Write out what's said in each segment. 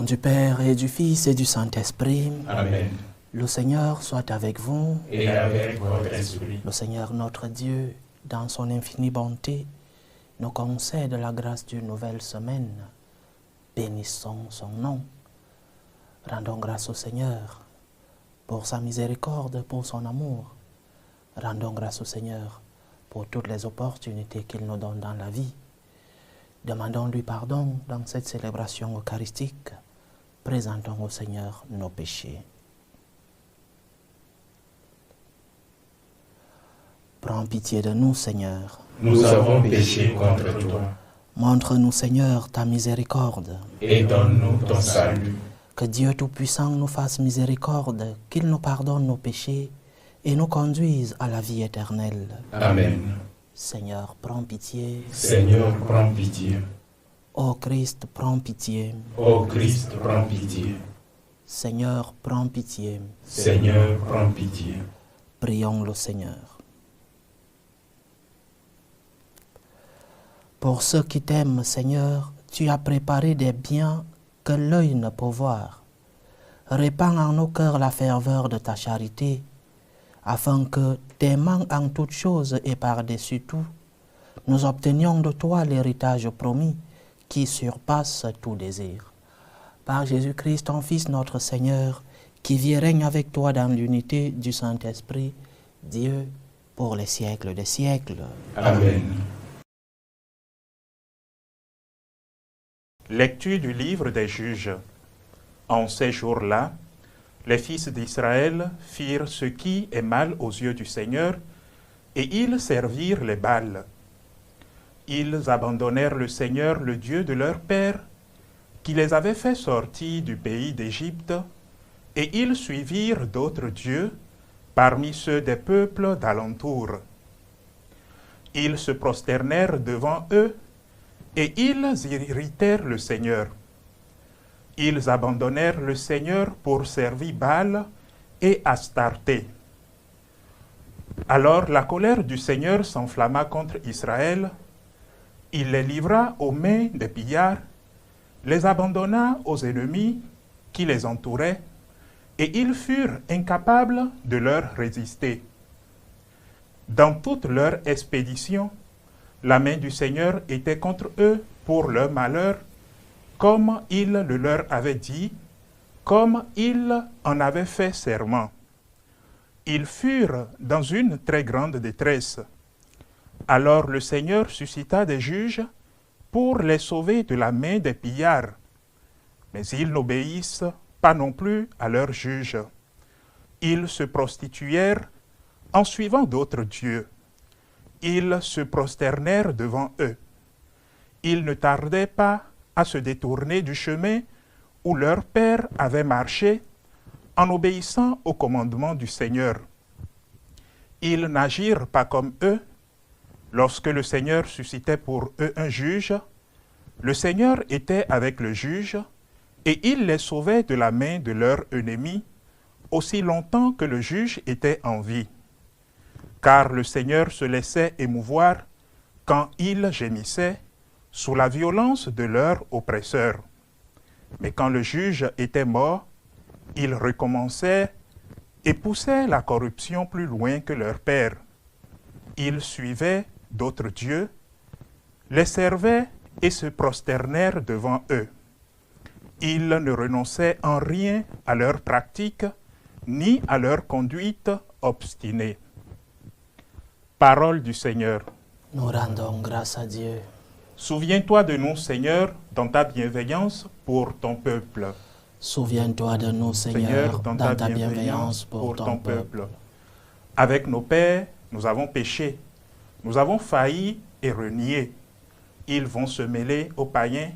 du Père et du Fils et du Saint-Esprit. Amen. Le Seigneur soit avec vous. Et avec votre esprit. Le Seigneur notre Dieu, dans son infinie bonté, nous concède la grâce d'une nouvelle semaine. Bénissons son nom. Rendons grâce au Seigneur pour sa miséricorde, pour son amour. Rendons grâce au Seigneur pour toutes les opportunités qu'il nous donne dans la vie. Demandons-lui pardon dans cette célébration eucharistique. Présentons au Seigneur nos péchés. Prends pitié de nous, Seigneur. Nous avons péché contre toi. Montre-nous, Seigneur, ta miséricorde. Et donne-nous ton salut. Que Dieu Tout-Puissant nous fasse miséricorde, qu'il nous pardonne nos péchés et nous conduise à la vie éternelle. Amen. Seigneur, prends pitié. Seigneur, prends pitié. Ô Christ, prends pitié. Ô Christ, prends pitié. Seigneur, prends pitié. Seigneur, prends pitié. Prions le Seigneur. Pour ceux qui t'aiment, Seigneur, tu as préparé des biens que l'œil ne peut voir. Répands en nos cœurs la ferveur de ta charité, afin que, t'aimant en toutes choses et par-dessus tout, nous obtenions de toi l'héritage promis qui surpasse tout désir. Par Jésus-Christ, ton Fils, notre Seigneur, qui vit et règne avec toi dans l'unité du Saint-Esprit, Dieu, pour les siècles des siècles. Amen. Lecture du livre des Juges. En ces jours-là, les fils d'Israël firent ce qui est mal aux yeux du Seigneur, et ils servirent les Baals. Ils abandonnèrent le Seigneur, le Dieu de leur père, qui les avait fait sortir du pays d'Égypte, et ils suivirent d'autres dieux parmi ceux des peuples d'alentour. Ils se prosternèrent devant eux, et ils irritèrent le Seigneur. Ils abandonnèrent le Seigneur pour servir Baal et Astarté. Alors la colère du Seigneur s'enflamma contre Israël. Il les livra aux mains des pillards, les abandonna aux ennemis qui les entouraient, et ils furent incapables de leur résister. Dans toute leur expédition, la main du Seigneur était contre eux pour leur malheur, comme il le leur avait dit, comme il en avait fait serment. Ils furent dans une très grande détresse. Alors le Seigneur suscita des juges pour les sauver de la main des pillards. Mais ils n'obéissent pas non plus à leurs juges. Ils se prostituèrent en suivant d'autres dieux. Ils se prosternèrent devant eux. Ils ne tardaient pas à se détourner du chemin où leur père avait marché en obéissant au commandement du Seigneur. Ils n'agirent pas comme eux. Lorsque le Seigneur suscitait pour eux un juge, le Seigneur était avec le juge et il les sauvait de la main de leurs ennemis aussi longtemps que le juge était en vie. Car le Seigneur se laissait émouvoir quand ils gémissaient sous la violence de leurs oppresseurs. Mais quand le juge était mort, ils recommençaient et poussaient la corruption plus loin que leur père. Ils suivaient d'autres dieux, les servaient et se prosternèrent devant eux. Ils ne renonçaient en rien à leur pratique, ni à leur conduite obstinée. Parole du Seigneur. Nous rendons grâce à Dieu. Souviens-toi de nous, Seigneur, dans ta bienveillance pour ton peuple. Souviens-toi de nous, Seigneur, dans ta bienveillance pour ton peuple. Avec nos pères, nous avons péché. Nous avons failli et renié. Ils vont se mêler aux païens.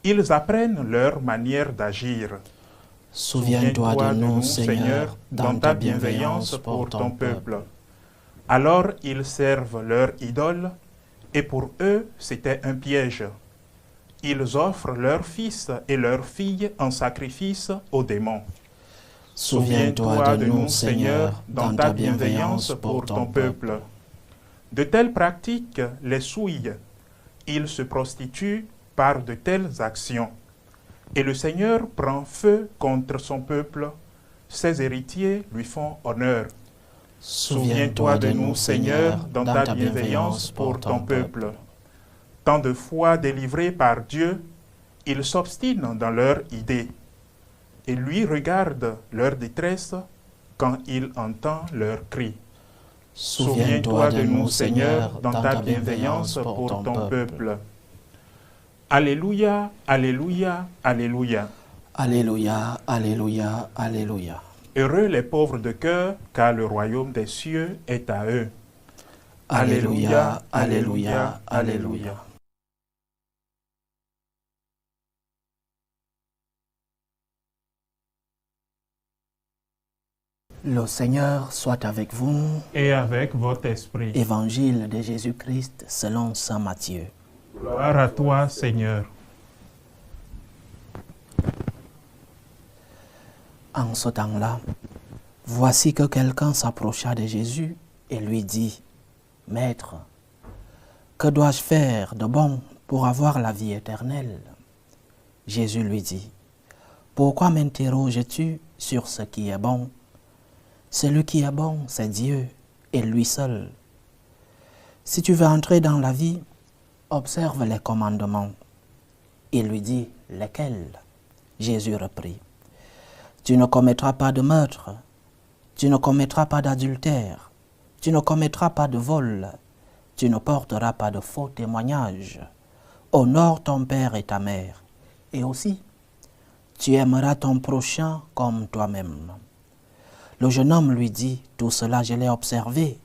Ils apprennent leur manière d'agir. Souviens-toi de nous, Seigneur, dans ta bienveillance pour ton peuple. Alors ils servent leur idole, et pour eux c'était un piège. Ils offrent leurs fils et leurs filles en sacrifice aux démons. Souviens-toi de nous, Seigneur, dans ta bienveillance pour ton peuple. De telles pratiques les souillent. Ils se prostituent par de telles actions. Et le Seigneur prend feu contre son peuple. Ses héritiers lui font honneur. Souviens-toi de nous, Seigneur, dans ta bienveillance pour ton peuple. Tant de fois délivrés par Dieu, ils s'obstinent dans leur idée. Et lui regarde leur détresse quand il entend leurs cris. Souviens-toi de nous, Seigneur, dans ta bienveillance pour ton peuple. Alléluia, alléluia, alléluia. Alléluia, alléluia, alléluia. Heureux les pauvres de cœur, car le royaume des cieux est à eux. Alléluia, alléluia, alléluia. Le Seigneur soit avec vous. Et avec votre esprit. Évangile de Jésus-Christ selon saint Matthieu. Gloire à toi, Seigneur. En ce temps-là, voici que quelqu'un s'approcha de Jésus et lui dit, « Maître, que dois-je faire de bon pour avoir la vie éternelle ?» Jésus lui dit, « Pourquoi m'interroges-tu sur ce qui est bon? Celui qui est bon, c'est Dieu, et lui seul. Si tu veux entrer dans la vie, observe les commandements. » Il lui dit, « Lesquels ?» Jésus reprit, « Tu ne commettras pas de meurtre, tu ne commettras pas d'adultère, tu ne commettras pas de vol, tu ne porteras pas de faux témoignages. Honore ton père et ta mère, et aussi, tu aimeras ton prochain comme toi-même. » Le jeune homme lui dit, « Tout cela je l'ai observé.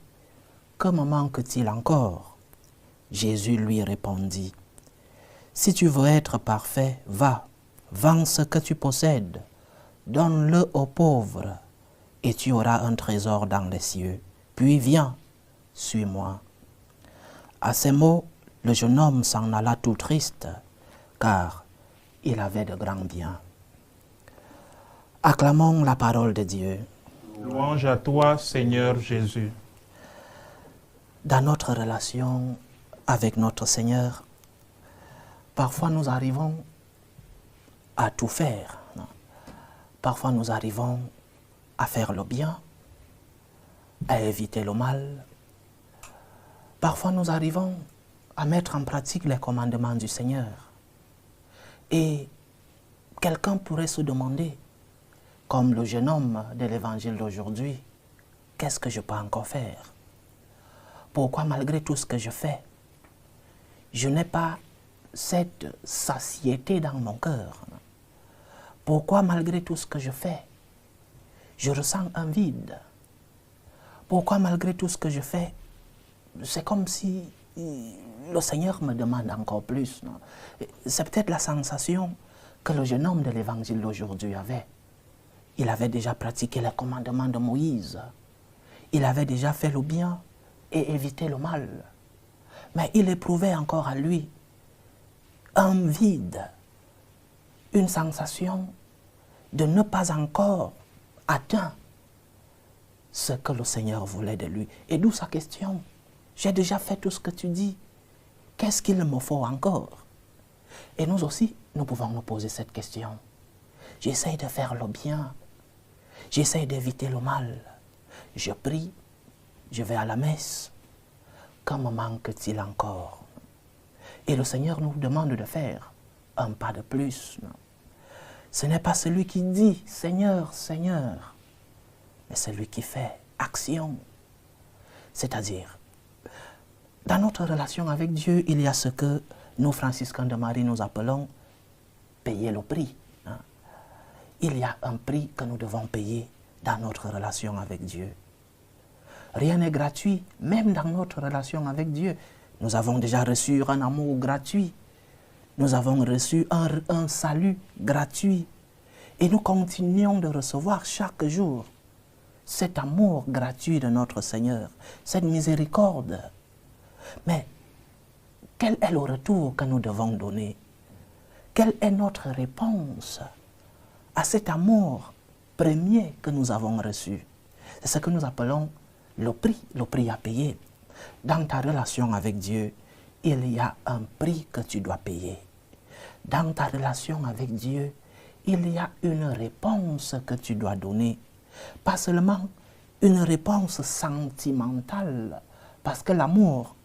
Que me manque-t-il encore ?» Jésus lui répondit, « Si tu veux être parfait, va, vends ce que tu possèdes, donne-le aux pauvres, et tu auras un trésor dans les cieux. Puis viens, suis-moi. » À ces mots, le jeune homme s'en alla tout triste, car il avait de grands biens. Acclamons la parole de Dieu. Louange à toi, Seigneur Jésus. Dans notre relation avec notre Seigneur, parfois nous arrivons à tout faire. Parfois nous arrivons à faire le bien, à éviter le mal. Parfois nous arrivons à mettre en pratique les commandements du Seigneur. Et quelqu'un pourrait se demander, comme le jeune homme de l'évangile d'aujourd'hui, qu'est-ce que je peux encore faire? Pourquoi malgré tout ce que je fais, je n'ai pas cette satiété dans mon cœur? Pourquoi malgré tout ce que je fais, je ressens un vide? Pourquoi malgré tout ce que je fais, c'est comme si le Seigneur me demande encore plus? C'est peut-être la sensation que le jeune homme de l'évangile d'aujourd'hui avait. Il avait déjà pratiqué les commandements de Moïse. Il avait déjà fait le bien et évité le mal. Mais il éprouvait encore à lui un vide, une sensation de ne pas encore atteindre ce que le Seigneur voulait de lui. Et d'où sa question, j'ai déjà fait tout ce que tu dis, qu'est-ce qu'il me faut encore? Et nous aussi, nous pouvons nous poser cette question. J'essaye de faire le bien, j'essaye d'éviter le mal, je prie, je vais à la messe, que me manque-t-il encore? Et le Seigneur nous demande de faire un pas de plus. Ce n'est pas celui qui dit « Seigneur, Seigneur », mais celui qui fait action. C'est-à-dire, dans notre relation avec Dieu, il y a ce que nous, franciscains de Marie, nous appelons payer le prix. Il y a un prix que nous devons payer dans notre relation avec Dieu. Rien n'est gratuit, même dans notre relation avec Dieu. Nous avons déjà reçu un amour gratuit. Nous avons reçu un salut gratuit. Et nous continuons de recevoir chaque jour cet amour gratuit de notre Seigneur, cette miséricorde. Mais quel est le retour que nous devons donner? Quelle est notre réponse à cet amour premier que nous avons reçu? C'est ce que nous appelons le prix à payer. Dans ta relation avec Dieu, il y a un prix que tu dois payer. dans ta relation avec Dieu, il y a une réponse que tu dois donner. Pas seulement une réponse sentimentale, parce que l'amour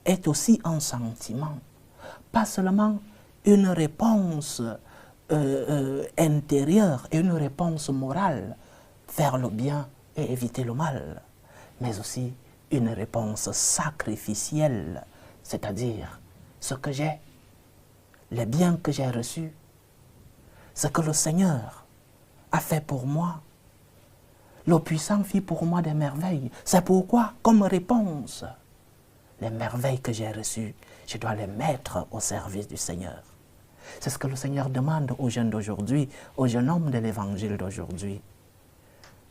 est aussi un sentiment. Pas seulement une réponse intérieure et une réponse morale, faire le bien et éviter le mal, mais aussi une réponse sacrificielle, c'est-à-dire ce que j'ai, les biens que j'ai reçus, ce que le Seigneur a fait pour moi. Le puissant fit pour moi des merveilles. C'est pourquoi, comme réponse, les merveilles que j'ai reçues, je dois les mettre au service du Seigneur. C'est ce que le Seigneur demande aux jeunes d'aujourd'hui, aux jeunes hommes de l'évangile d'aujourd'hui.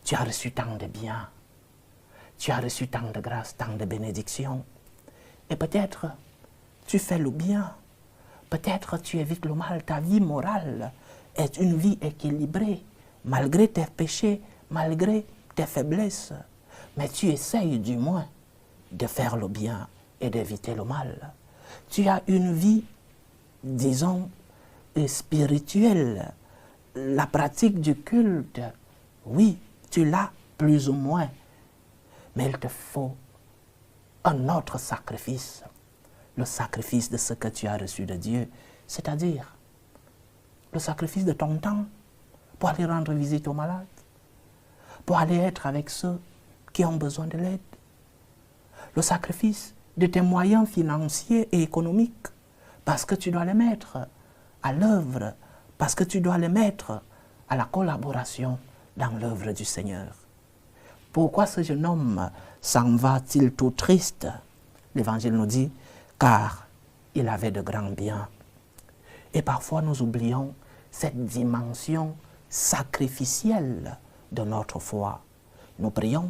Tu as reçu tant de biens, tu as reçu tant de grâces, tant de bénédictions. Et peut-être tu fais le bien, peut-être tu évites le mal. Ta vie morale est une vie équilibrée, malgré tes péchés, malgré tes faiblesses. Mais tu essayes du moins de faire le bien et d'éviter le mal. Tu as une vie, disons, spirituelle. La pratique du culte, oui, tu l'as plus ou moins. Mais il te faut un autre sacrifice. Le sacrifice de ce que tu as reçu de Dieu. C'est-à-dire le sacrifice de ton temps pour aller rendre visite aux malades, pour aller être avec ceux qui ont besoin de l'aide. Le sacrifice de tes moyens financiers et économiques, parce que tu dois les mettre à l'œuvre, parce que tu dois les mettre à la collaboration dans l'œuvre du Seigneur. Pourquoi ce jeune homme s'en va-t-il tout triste? L'Évangile nous dit, car il avait de grands biens. Et parfois nous oublions cette dimension sacrificielle de notre foi. Nous prions,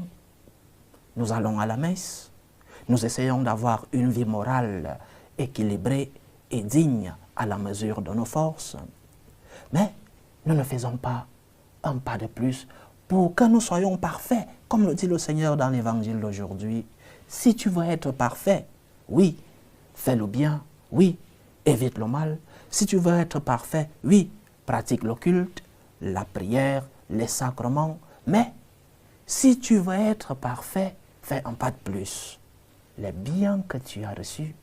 nous allons à la messe, nous essayons d'avoir une vie morale équilibrée et digne à la mesure de nos forces. Mais nous ne faisons pas un pas de plus pour que nous soyons parfaits, comme le dit le Seigneur dans l'Évangile d'aujourd'hui. Si tu veux être parfait, oui, fais le bien, oui, évite le mal. Si tu veux être parfait, oui, pratique le culte, la prière, les sacrements. Mais si tu veux être parfait, fais un pas de plus. Les biens que tu as reçus,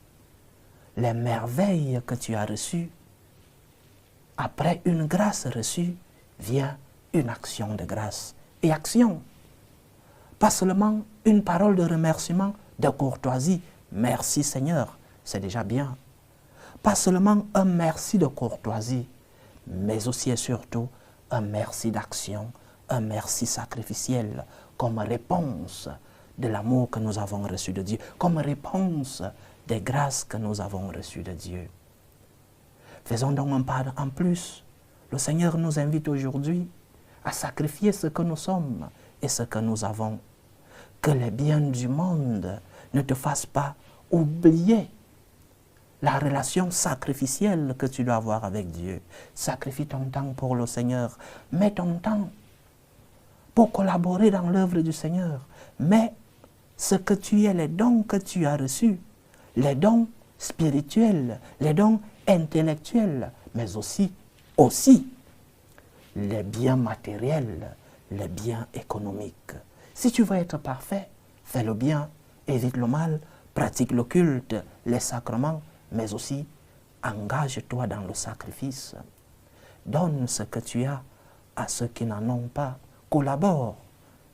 les merveilles que tu as reçues, après une grâce reçue, vient une action de grâce. Et action, pas seulement une parole de remerciement, de courtoisie. Merci Seigneur, c'est déjà bien. Pas seulement un merci de courtoisie, mais aussi et surtout un merci d'action, un merci sacrificiel, comme réponse de l'amour que nous avons reçu de Dieu, comme réponse des grâces que nous avons reçues de Dieu. Faisons donc un pas en plus. Le Seigneur nous invite aujourd'hui à sacrifier ce que nous sommes et ce que nous avons. Que les biens du monde ne te fassent pas oublier la relation sacrificielle que tu dois avoir avec Dieu. Sacrifie ton temps pour le Seigneur. Mets ton temps pour collaborer dans l'œuvre du Seigneur. Mais ce que tu es, les dons que tu as reçus, les dons spirituels, les dons intellectuels, mais aussi les biens matériels, les biens économiques. Si tu veux être parfait, fais le bien, évite le mal, pratique le culte, les sacrements, mais aussi engage-toi dans le sacrifice. Donne ce que tu as à ceux qui n'en ont pas. Collabore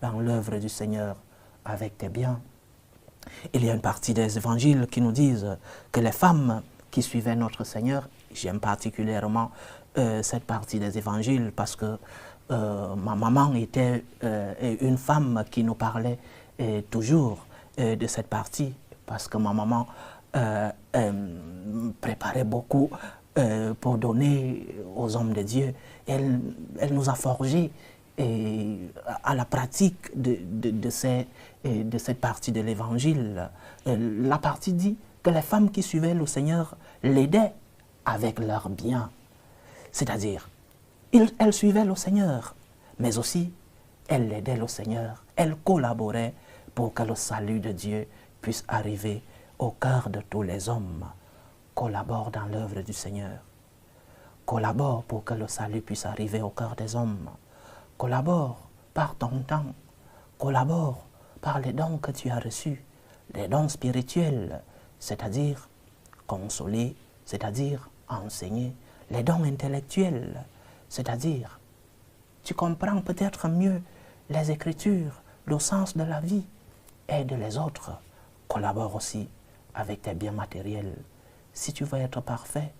dans l'œuvre du Seigneur avec tes biens. Il y a une partie des évangiles qui nous disent que les femmes qui suivaient notre Seigneur, j'aime particulièrement cette partie des évangiles parce que ma maman était une femme qui nous parlait toujours de cette partie, parce que ma maman préparait beaucoup pour donner aux hommes de Dieu. Elle nous a forgés à la pratique de cette partie de l'évangile. La partie dit que les femmes qui suivaient le Seigneur l'aidaient avec leurs biens. C'est-à-dire, elles suivaient le Seigneur, mais aussi elles l'aidaient le Seigneur. Elles collaboraient pour que le salut de Dieu puisse arriver au cœur de tous les hommes. Collabore dans l'œuvre du Seigneur. Collabore pour que le salut puisse arriver au cœur des hommes. Collabore par ton temps. Collabore par les dons que tu as reçus, les dons spirituels, c'est-à-dire consoler, c'est-à-dire enseigner, les dons intellectuels, c'est-à-dire tu comprends peut-être mieux les Écritures, le sens de la vie, aide les autres. Collabore aussi avec tes biens matériels. Si tu veux être parfait,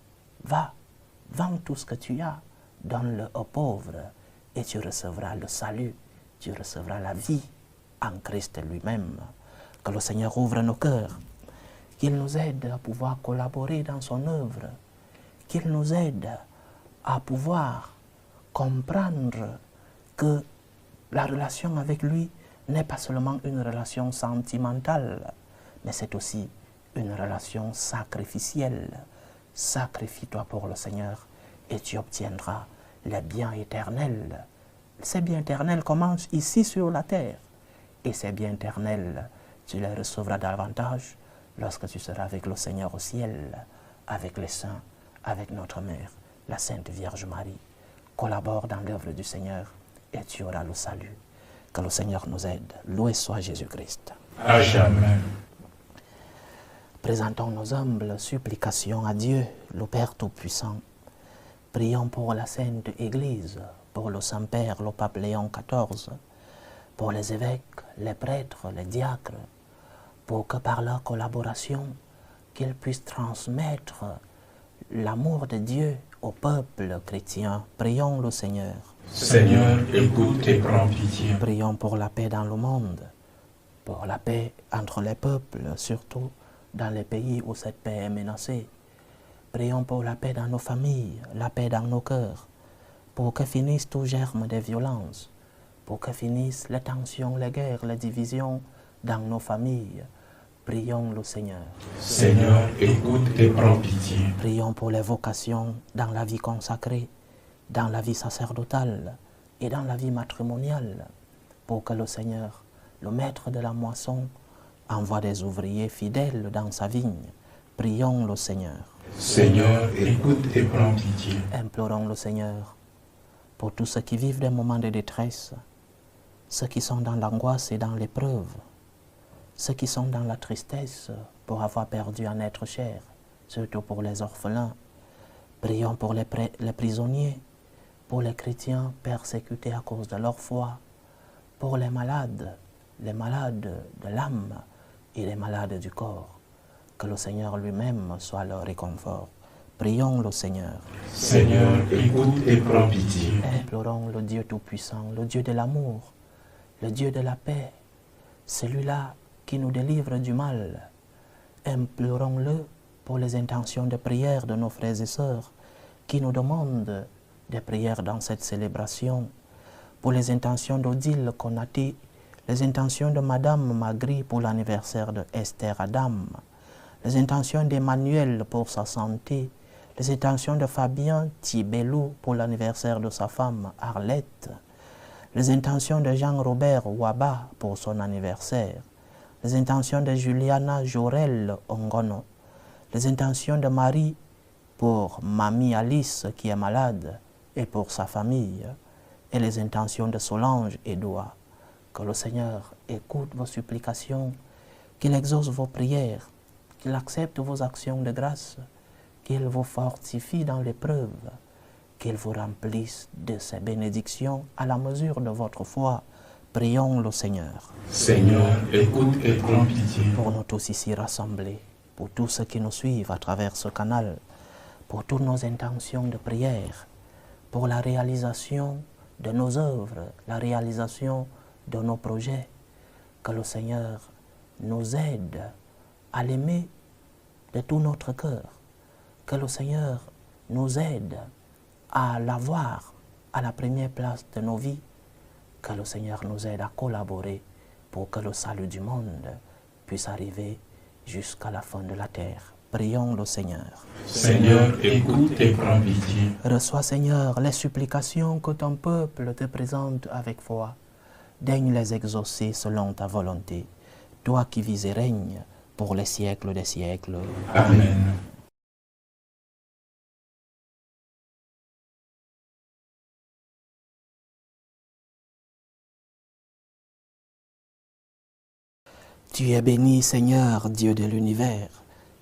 va, vends tout ce que tu as, donne-le aux pauvres et tu recevras le salut, tu recevras la vie en Christ lui-même. Que le Seigneur ouvre nos cœurs, qu'il nous aide à pouvoir collaborer dans son œuvre, qu'il nous aide à pouvoir comprendre que la relation avec lui n'est pas seulement une relation sentimentale, mais c'est aussi une relation sacrificielle. Sacrifie-toi pour le Seigneur et tu obtiendras les biens éternels. Ces biens éternels commencent ici sur la terre. Et ces biens éternels, tu les recevras davantage lorsque tu seras avec le Seigneur au ciel, avec les saints, avec notre Mère, la Sainte Vierge Marie. Collabore dans l'œuvre du Seigneur et tu auras le salut. Que le Seigneur nous aide. Loué soit Jésus-Christ. À jamais. Présentons nos humbles supplications à Dieu, le Père Tout-Puissant. Prions pour la Sainte Église, pour le Saint-Père, le Pape Léon XIV, pour les évêques, les prêtres, les diacres, pour que par leur collaboration, qu'ils puissent transmettre l'amour de Dieu au peuple chrétien. Prions le Seigneur. Seigneur, écoute et prends pitié. Prions pour la paix dans le monde, pour la paix entre les peuples, surtout dans les pays où cette paix est menacée. Prions pour la paix dans nos familles, la paix dans nos cœurs, pour que finisse tout germe de violence, pour que finissent les tensions, les guerres, les divisions dans nos familles. Prions le Seigneur. Seigneur, écoute et prends pitié. Prions pour les vocations dans la vie consacrée, dans la vie sacerdotale et dans la vie matrimoniale, pour que le Seigneur, le maître de la moisson, envoie des ouvriers fidèles dans sa vigne. Prions le Seigneur. Seigneur, écoute et prends pitié. Implorons le Seigneur pour tous ceux qui vivent des moments de détresse, ceux qui sont dans l'angoisse et dans l'épreuve, ceux qui sont dans la tristesse pour avoir perdu un être cher, surtout pour les orphelins. Prions pour les prisonniers, pour les chrétiens persécutés à cause de leur foi, pour les malades de l'âme et les malades du corps. Que le Seigneur lui-même soit leur réconfort. Prions le Seigneur. Seigneur, écoute et prends pitié. Implorons le Dieu Tout-Puissant, le Dieu de l'amour, le Dieu de la paix, celui-là qui nous délivre du mal. Implorons-le pour les intentions de prière de nos frères et sœurs qui nous demandent des prières dans cette célébration, pour les intentions d'Odile Konati, les intentions de Madame Magri pour l'anniversaire de Esther Adam, les intentions d'Emmanuel pour sa santé, les intentions de Fabien Tibelou pour l'anniversaire de sa femme Arlette, les intentions de Jean-Robert Waba pour son anniversaire, les intentions de Juliana Jorel Ongono, les intentions de Marie pour Mamie Alice qui est malade et pour sa famille, et les intentions de Solange et Doua. Que le Seigneur écoute vos supplications, qu'il exauce vos prières, qu'il accepte vos actions de grâce, qu'il vous fortifie dans l'épreuve, qu'il vous remplisse de ses bénédictions à la mesure de votre foi. Prions le Seigneur. Seigneur, écoute et prends pitié. Pour nous tous ici rassemblés, pour tous ceux qui nous suivent à travers ce canal, pour toutes nos intentions de prière, pour la réalisation de nos œuvres, la réalisation de nos projets, que le Seigneur nous aide à l'aimer de tout notre cœur, que le Seigneur nous aide à l'avoir à la première place de nos vies, que le Seigneur nous aide à collaborer pour que le salut du monde puisse arriver jusqu'à la fin de la terre. Prions le Seigneur. Seigneur, écoute et prends pitié. Reçois, Seigneur, les supplications que ton peuple te présente avec foi. Daigne les exaucer selon ta volonté, toi qui vis et règnes pour les siècles des siècles. Amen. Tu es béni, Seigneur, Dieu de l'univers.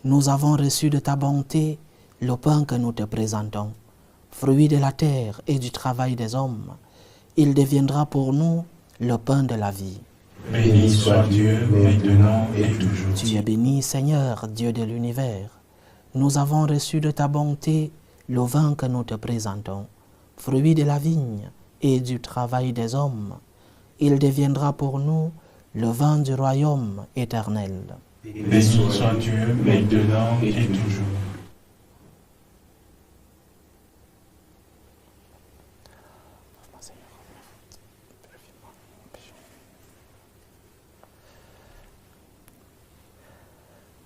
Nous avons reçu de ta bonté le pain que nous te présentons, fruit de la terre et du travail des hommes. Il deviendra pour nous le pain de la vie. Béni soit Dieu, maintenant et toujours. Tu es béni, Seigneur, Dieu de l'univers. Nous avons reçu de ta bonté le vin que nous te présentons, fruit de la vigne et du travail des hommes. Il deviendra pour nous le vin du royaume éternel. Béni soit Dieu, maintenant et toujours.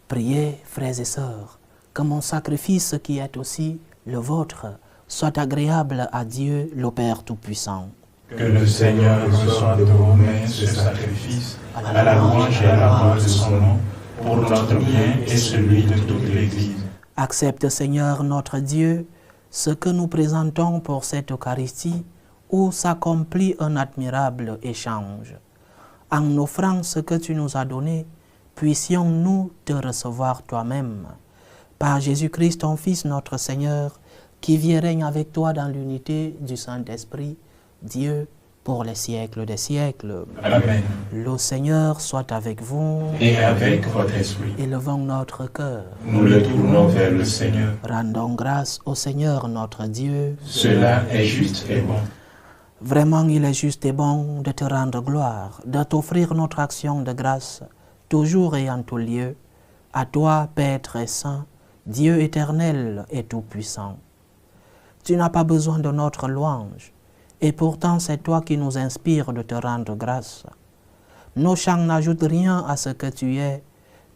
Priez, frères et sœurs, que mon sacrifice qui est aussi le vôtre soit agréable à Dieu le Père Tout-Puissant. Que le Seigneur reçoive de vos mains ce sacrifice à la louange et à la gloire de son nom, pour notre bien et celui de toute l'Église. Accepte, Seigneur notre Dieu, ce que nous présentons pour cette Eucharistie, où s'accomplit un admirable échange. En offrant ce que tu nous as donné, puissions-nous te recevoir toi-même. Par Jésus-Christ, ton Fils, notre Seigneur, qui vit et règne avec toi dans l'unité du Saint-Esprit, Dieu, pour les siècles des siècles. Amen. Le Seigneur soit avec vous. Et avec votre esprit. Élevons notre cœur. Nous le tournons vers le Seigneur. Rendons grâce au Seigneur notre Dieu. Cela est juste et bon. Vraiment, il est juste et bon de te rendre gloire, de t'offrir notre action de grâce, toujours et en tout lieu, à toi, Père très saint, Dieu éternel et tout-puissant. Tu n'as pas besoin de notre louange, et pourtant c'est toi qui nous inspires de te rendre grâce. Nos chants n'ajoutent rien à ce que tu es,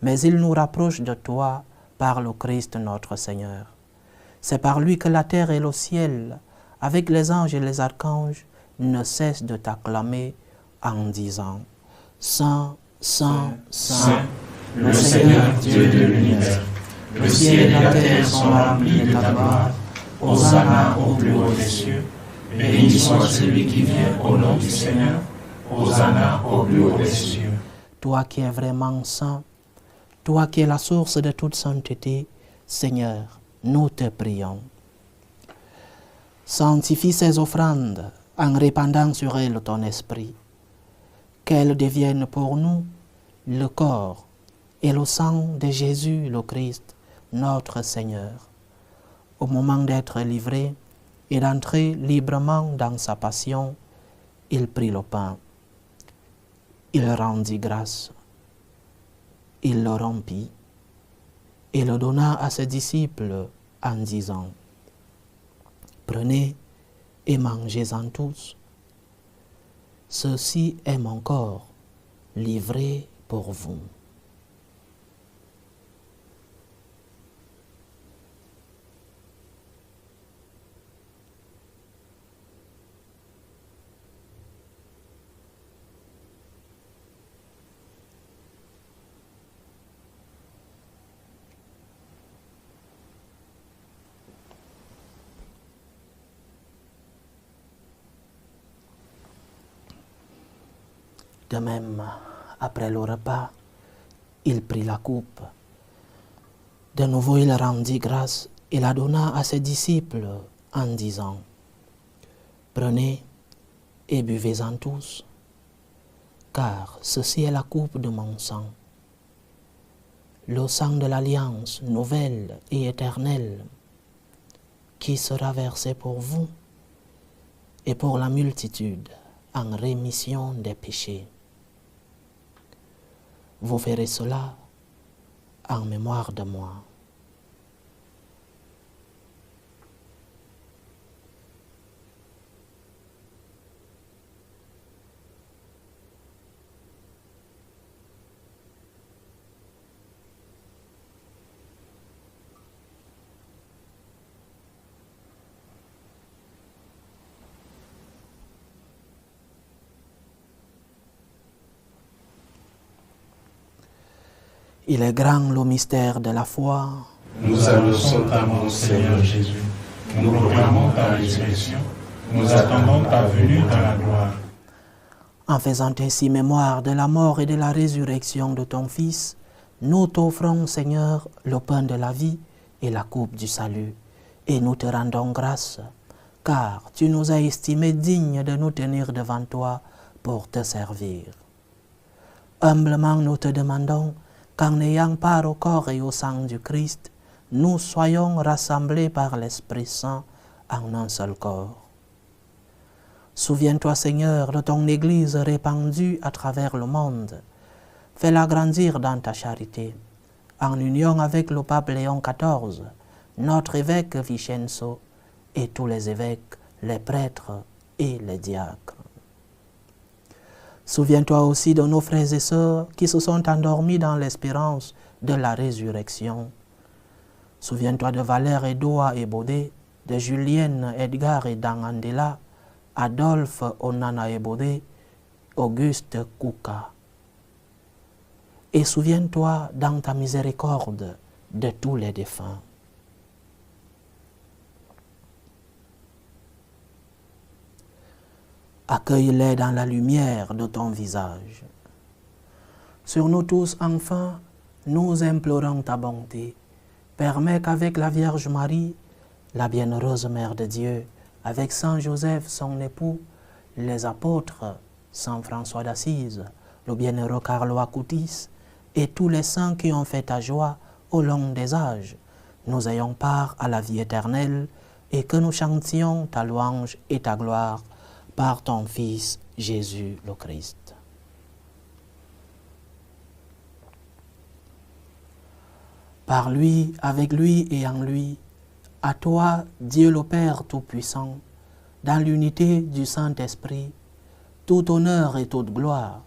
mais ils nous rapprochent de toi par le Christ notre Seigneur. C'est par lui que la terre et le ciel, avec les anges et les archanges, ne cessent de t'acclamer en disant « Saint, Saint, Saint, le Seigneur Dieu de l'univers, le ciel et la terre sont remplis de ta gloire. Hosanna au plus haut des cieux. Béni soit celui qui vient au nom du Seigneur. Hosanna au plus haut des cieux. » Toi qui es vraiment saint, toi qui es la source de toute sainteté, Seigneur, nous te prions. Sanctifie ces offrandes en répandant sur elles ton esprit, qu'elles deviennent pour nous le corps et le sang de Jésus le Christ, notre Seigneur. Au moment d'être livré et d'entrer librement dans sa passion, il prit le pain. Il rendit grâce. Il le rompit et le donna à ses disciples en disant « Prenez et mangez-en tous. Ceci est mon corps, livré pour vous. » De même, après le repas, il prit la coupe. De nouveau, il rendit grâce et la donna à ses disciples en disant « Prenez et buvez-en tous, car ceci est la coupe de mon sang, le sang de l'alliance nouvelle et éternelle, qui sera versé pour vous et pour la multitude en rémission des péchés. Vous ferez cela en mémoire de moi. » Il est grand le mystère de la foi. Nous annonçons ta mort, Seigneur Jésus. Nous proclamons ta résurrection. Nous attendons ta venue dans la gloire. En faisant ainsi mémoire de la mort et de la résurrection de ton Fils, nous t'offrons, Seigneur, le pain de la vie et la coupe du salut, et nous te rendons grâce, car tu nous as estimés dignes de nous tenir devant toi pour te servir. Humblement nous te demandons qu'en ayant part au corps et au sang du Christ, nous soyons rassemblés par l'Esprit Saint en un seul corps. Souviens-toi, Seigneur, de ton Église répandue à travers le monde. Fais-la grandir dans ta charité, en union avec le pape Léon XIV, notre évêque Vincenzo, et tous les évêques, les prêtres et les diacres. Souviens-toi aussi de nos frères et sœurs qui se sont endormis dans l'espérance de la résurrection. Souviens-toi de Valère Edouard et Baudé, de Julienne, Edgar et Dangandela, Adolphe Onana Ebodé, Auguste Kouka. Et souviens-toi dans ta miséricorde de tous les défunts. Accueille-les dans la lumière de ton visage. Sur nous tous, enfin, nous implorons ta bonté. Permets qu'avec la Vierge Marie, la bienheureuse Mère de Dieu, avec Saint Joseph, son époux, les apôtres, Saint François d'Assise, le bienheureux Carlo Acutis, et tous les saints qui ont fait ta joie au long des âges, nous ayons part à la vie éternelle et que nous chantions ta louange et ta gloire par ton Fils Jésus le Christ. Par lui, avec lui et en lui, à toi, Dieu le Père Tout-Puissant, dans l'unité du Saint-Esprit, tout honneur et toute gloire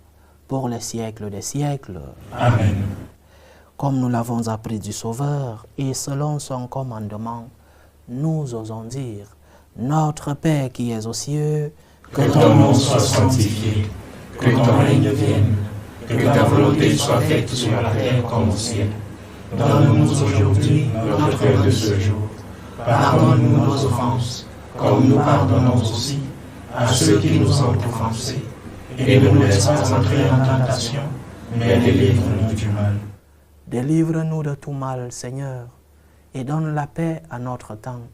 pour les siècles des siècles. Amen. Comme nous l'avons appris du Sauveur et selon son commandement, nous osons dire, Notre Père qui es aux cieux, que ton nom soit sanctifié, que ton règne vienne, que ta volonté soit faite sur la terre comme au ciel. Donne-nous aujourd'hui notre pain de ce jour. Pardonne-nous nos offenses, comme nous pardonnons aussi à ceux qui nous ont offensés. Et ne nous laisse pas entrer en tentation, mais délivre-nous du mal. Délivre-nous de tout mal, Seigneur, et donne la paix à notre temps.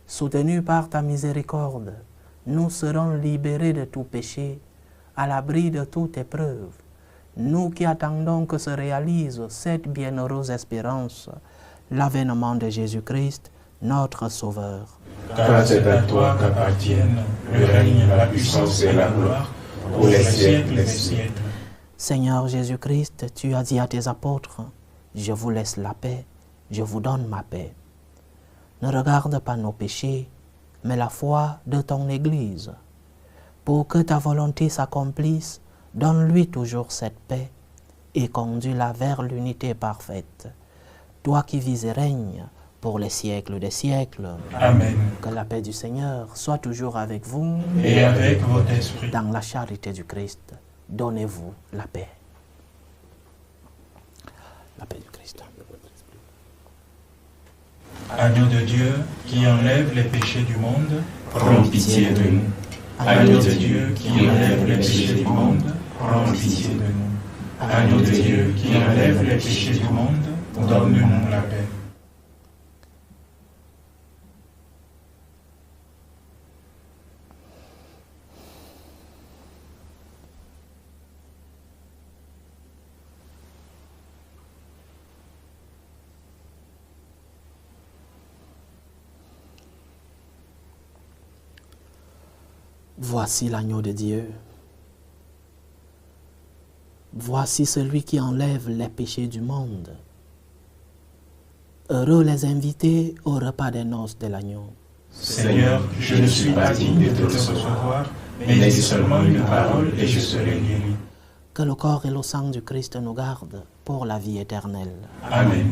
Soutenus par ta miséricorde, nous serons libérés de tout péché, à l'abri de toute épreuve. Nous qui attendons que se réalise cette bienheureuse espérance, l'avènement de Jésus-Christ, notre Sauveur. Car c'est à toi qu'appartiennent le règne, la puissance et la gloire, pour les siècles des siècles. Seigneur Jésus-Christ, tu as dit à tes apôtres, « Je vous laisse la paix, je vous donne ma paix. » Ne regarde pas nos péchés, mais la foi de ton Église. Pour que ta volonté s'accomplisse, donne-lui toujours cette paix et conduis-la vers l'unité parfaite. Toi qui vis et règnes pour les siècles des siècles. Amen. Que la paix du Seigneur soit toujours avec vous. Et avec votre esprit. Dans la charité du Christ, donnez-vous la paix. La paix du Christ. Agneau de Dieu qui enlève les péchés du monde, prends pitié de nous. Agneau de Dieu qui enlève les péchés du monde, prends pitié de nous. Agneau de Dieu qui enlève les péchés du monde, donne-nous la paix. Voici l'agneau de Dieu. Voici celui qui enlève les péchés du monde. Heureux les invités au repas des noces de l'agneau. Seigneur, je ne suis pas digne de te recevoir, mais dis seulement une parole et je serai guéri. Que le corps et le sang du Christ nous gardent pour la vie éternelle. Amen.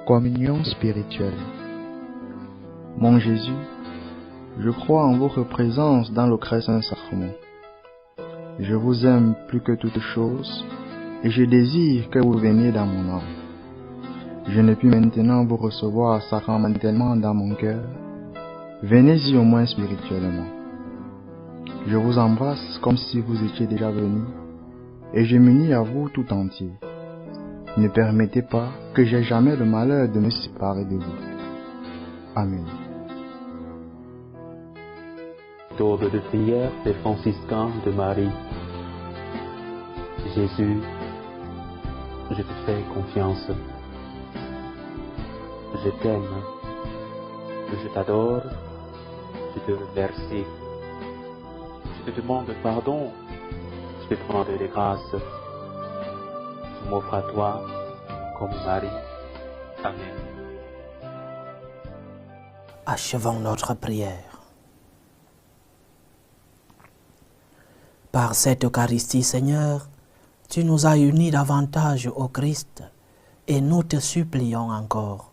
Communion spirituelle. Mon Jésus, je crois en votre présence dans le très saint sacrement. Je vous aime plus que toute chose et je désire que vous veniez dans mon âme. Je ne puis maintenant vous recevoir sacramentellement dans mon cœur. Venez-y au moins spirituellement. Je vous embrasse comme si vous étiez déjà venu et je m'unis à vous tout entier. Ne permettez pas que j'aie jamais le malheur de me séparer de vous. Amen. Méthode de prière des franciscains de Marie. Jésus, je te fais confiance. Je t'aime. Je t'adore. Je te remercie. Je te demande pardon. Je te demande des grâces. Je m'offre à toi comme Marie. Amen. Achevons notre prière. Par cette Eucharistie, Seigneur, tu nous as unis davantage au Christ et nous te supplions encore.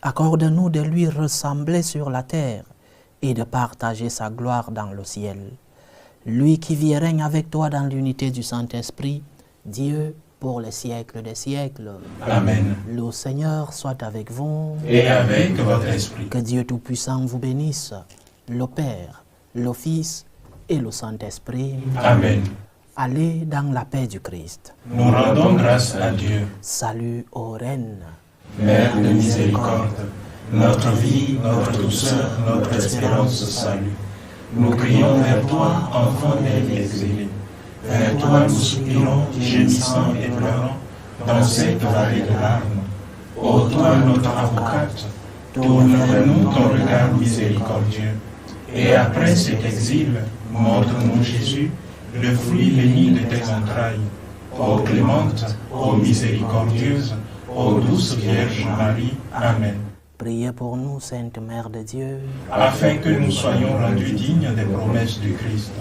Accorde-nous de lui ressembler sur la terre et de partager sa gloire dans le ciel. Lui qui vit et règne avec toi dans l'unité du Saint-Esprit, Dieu pour les siècles des siècles. Amen. Le Seigneur soit avec vous. Et avec votre esprit. Que Dieu Tout-Puissant vous bénisse, le Père, le Fils et le Saint-Esprit. Amen. Allez dans la paix du Christ. Nous rendons grâce à Dieu. Salut aux reines. Mère de miséricorde, notre vie, notre douceur, notre espérance, salut. Nous crions vers toi, enfant des exilés. Vers toi nous soupirons, gémissant et pleurant, dans cette vallée de larmes. Ô toi, notre avocate, tourne vers nous ton regard miséricordieux. Et après cet exil, montre-nous Jésus, le fruit béni de tes entrailles. Ô clémente, ô miséricordieuse, ô douce Vierge Marie. Amen. Priez pour nous, Sainte Mère de Dieu, Afin que nous soyons rendus dignes des promesses du Christ.